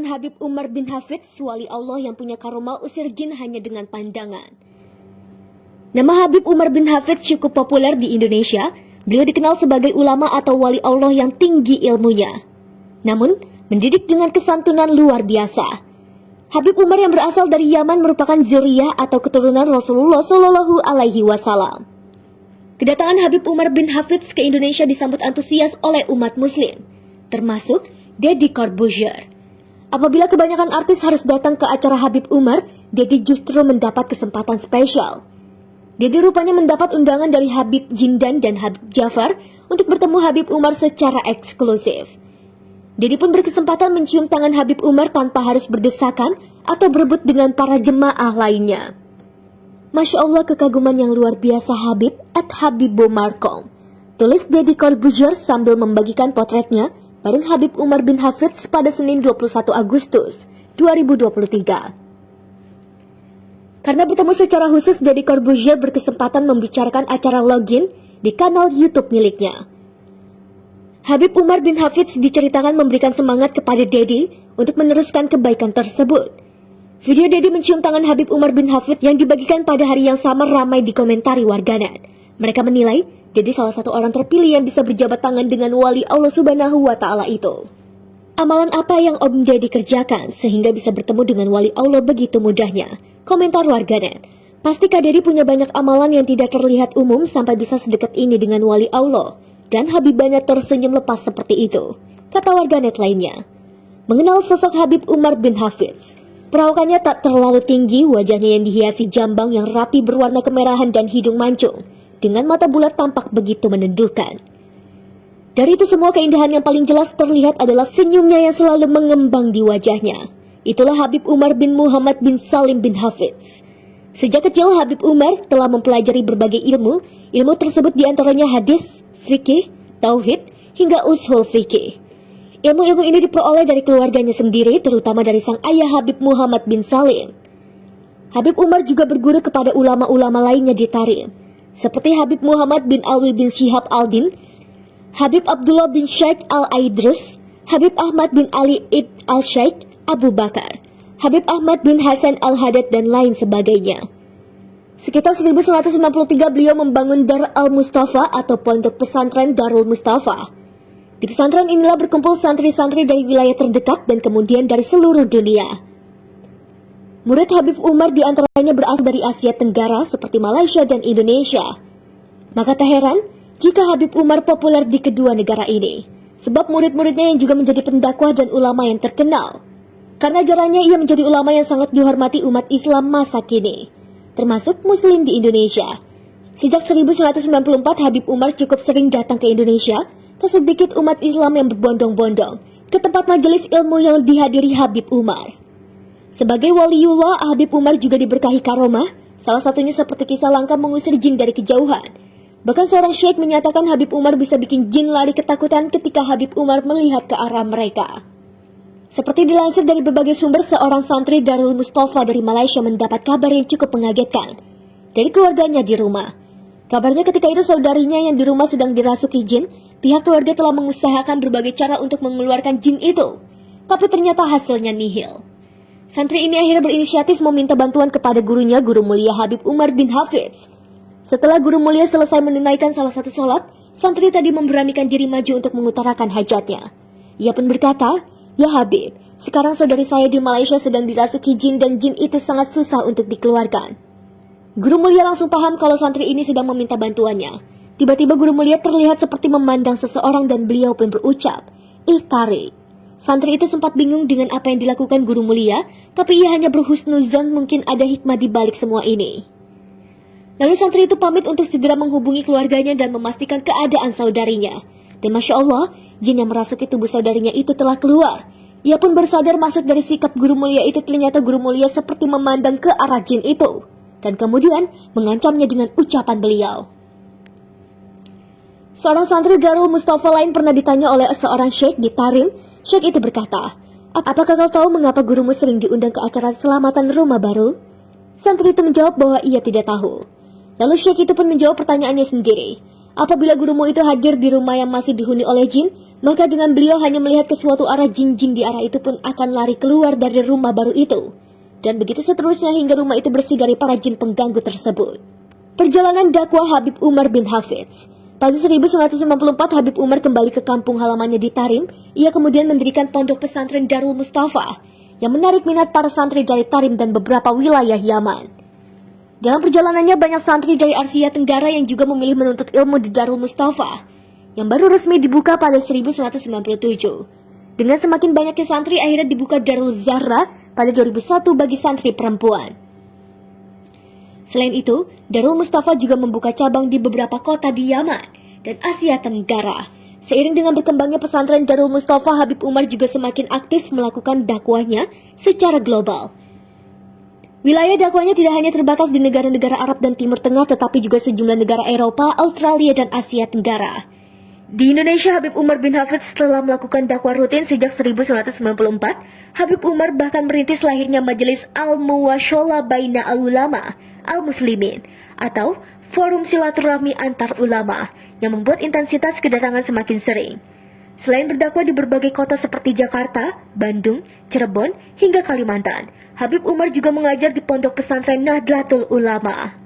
kedatangan Habib Umar bin Hafidz, wali Allah yang punya karomah usir jin hanya dengan pandangan. Nama Habib Umar bin Hafidz cukup populer di Indonesia. Beliau dikenal sebagai ulama atau wali Allah yang tinggi ilmunya, namun mendidik dengan kesantunan luar biasa. Habib Umar yang berasal dari Yaman merupakan zuriyah atau keturunan Rasulullah Shallallahu Alaihi Wasallam. Kedatangan Habib Umar bin Hafidz ke Indonesia disambut antusias oleh umat Muslim, termasuk Deddy Corbuzier. Apabila kebanyakan artis harus datang ke acara Habib Umar, Deddy justru mendapat kesempatan spesial. Deddy rupanya mendapat undangan dari Habib Jindan dan Habib Jafar untuk bertemu Habib Umar secara eksklusif. Deddy pun berkesempatan mencium tangan Habib Umar tanpa harus berdesakan atau berebut dengan para jemaah lainnya. Masya Allah, kekaguman yang luar biasa Habib @Habibomarkom, tulis Deddy Corbuzier sambil membagikan potretnya bareng Habib Umar bin Hafidz pada Senin 21 Agustus 2023. Karena bertemu secara khusus, Deddy Corbuzier berkesempatan membicarakan acara login di kanal YouTube miliknya. Habib Umar bin Hafidz diceritakan memberikan semangat kepada Deddy untuk meneruskan kebaikan tersebut. Video Deddy mencium tangan Habib Umar bin Hafidz yang dibagikan pada hari yang sama ramai dikomentari warganet. Mereka menilai Deddy salah satu orang terpilih yang bisa berjabat tangan dengan wali Allah Subhanahu wa Ta'ala itu. Amalan apa yang Om Deddy kerjakan sehingga bisa bertemu dengan wali Allah begitu mudahnya? Komentar warganet. Pasti Kak Deddy punya banyak amalan yang tidak terlihat umum sampai bisa sedekat ini dengan wali Allah. Dan Habibanya tersenyum lepas seperti itu, kata warganet lainnya. Mengenal sosok Habib Umar bin Hafidz, perawakannya tak terlalu tinggi, wajahnya yang dihiasi jambang yang rapi berwarna kemerahan dan hidung mancung, dengan mata bulat tampak begitu menendukan. Dari itu semua, keindahan yang paling jelas terlihat adalah senyumnya yang selalu mengembang di wajahnya. Itulah Habib Umar bin Muhammad bin Salim bin Hafidz. Sejak kecil Habib Umar telah mempelajari berbagai ilmu. Ilmu tersebut diantaranya hadis, fikih, tauhid, hingga ushul fikih. Ilmu-ilmu ini diperoleh dari keluarganya sendiri, terutama dari sang ayah Habib Muhammad bin Salim. Habib Umar juga berguru kepada ulama-ulama lainnya di Tarim, seperti Habib Muhammad bin Alwi bin Syihab al-Din, Habib Abdullah bin Sheikh al-Aidrus, Habib Ahmad bin Ali ibn al-Sheikh Abu Bakar, Habib Ahmad bin Hasan al-Haddad, dan lain sebagainya. Sekitar 1993 beliau membangun Dar al-Mustafa atau pondok pesantren Darul Mustafa. Di pesantren inilah berkumpul santri-santri dari wilayah terdekat dan kemudian dari seluruh dunia. Murid Habib Umar diantaranya berasal dari Asia Tenggara seperti Malaysia dan Indonesia. Maka tak heran jika Habib Umar populer di kedua negara ini, sebab murid-muridnya yang juga menjadi pendakwah dan ulama yang terkenal. Karena ajarannya ia menjadi ulama yang sangat dihormati umat Islam masa kini, termasuk Muslim di Indonesia. Sejak 1994 Habib Umar cukup sering datang ke Indonesia. Tak sedikit umat Islam yang berbondong-bondong ke tempat majelis ilmu yang dihadiri Habib Umar. Sebagai waliullah, Habib Umar juga diberkahi karomah, salah satunya seperti kisah langka mengusir jin dari kejauhan. Bahkan seorang syekh menyatakan Habib Umar bisa bikin jin lari ketakutan ketika Habib Umar melihat ke arah mereka. Seperti dilansir dari berbagai sumber, seorang santri Darul Mustafa dari Malaysia mendapat kabar yang cukup mengagetkan dari keluarganya di rumah. Kabarnya ketika itu saudarinya yang di rumah sedang dirasuki jin. Pihak keluarga telah mengusahakan berbagai cara untuk mengeluarkan jin itu, tapi ternyata hasilnya nihil. Santri ini akhirnya berinisiatif meminta bantuan kepada gurunya, Guru Mulia Habib Umar bin Hafidz. Setelah Guru Mulia selesai menunaikan salah satu sholat, santri tadi memberanikan diri maju untuk mengutarakan hajatnya. Ia pun berkata, "Ya Habib, sekarang saudari saya di Malaysia sedang dirasuki jin dan jin itu sangat susah untuk dikeluarkan." Guru Mulia langsung paham kalau santri ini sedang meminta bantuannya. Tiba-tiba Guru Mulia terlihat seperti memandang seseorang dan beliau pun berucap, "Tarik." Santri itu sempat bingung dengan apa yang dilakukan Guru Mulia, tapi ia hanya berhusnuzon mungkin ada hikmah di balik semua ini. Lalu santri itu pamit untuk segera menghubungi keluarganya dan memastikan keadaan saudarinya. Dan Masya Allah, jin yang merasuki tubuh saudarinya itu telah keluar. Ia pun bersadar maksud dari sikap Guru Mulia itu. Ternyata Guru Mulia seperti memandang ke arah jin itu, dan kemudian mengancamnya dengan ucapan beliau. Seorang santri Darul Mustafa lain pernah ditanya oleh seorang syekh di Tarim. Syekh itu berkata, "Apakah kau tahu mengapa gurumu sering diundang ke acara selamatan rumah baru?" Santri itu menjawab bahwa ia tidak tahu. Lalu syekh itu pun menjawab pertanyaannya sendiri. Apabila gurumu itu hadir di rumah yang masih dihuni oleh jin, maka dengan beliau hanya melihat ke suatu arah, jin-jin di arah itu pun akan lari keluar dari rumah baru itu. Dan begitu seterusnya hingga rumah itu bersih dari para jin pengganggu tersebut. Perjalanan dakwah Habib Umar bin Hafidz. Pada 1994, Habib Umar kembali ke kampung halamannya di Tarim. Ia kemudian mendirikan pondok pesantren Darul Mustafa yang menarik minat para santri dari Tarim dan beberapa wilayah Yaman. Dalam perjalanannya, banyak santri dari Asia Tenggara yang juga memilih menuntut ilmu di Darul Mustafa, yang baru resmi dibuka pada 1997. Dengan semakin banyaknya santri, akhirnya dibuka Darul Zahra pada 2001 bagi santri perempuan. Selain itu, Darul Mustafa juga membuka cabang di beberapa kota di Yaman dan Asia Tenggara. Seiring dengan berkembangnya pesantren Darul Mustafa, Habib Umar juga semakin aktif melakukan dakwahnya secara global. Wilayah dakwahnya tidak hanya terbatas di negara-negara Arab dan Timur Tengah, tetapi juga sejumlah negara Eropa, Australia, dan Asia Tenggara. Di Indonesia, Habib Umar bin Hafidz telah melakukan dakwah rutin sejak 1994. Habib Umar bahkan merintis lahirnya Majelis Al-Muwashola Baina Al-Ulama Al-Muslimin atau Forum Silaturahmi Antar Ulama yang membuat intensitas kedatangan semakin sering. Selain berdakwah di berbagai kota seperti Jakarta, Bandung, Cirebon, hingga Kalimantan, Habib Umar juga mengajar di pondok pesantren Nahdlatul Ulama.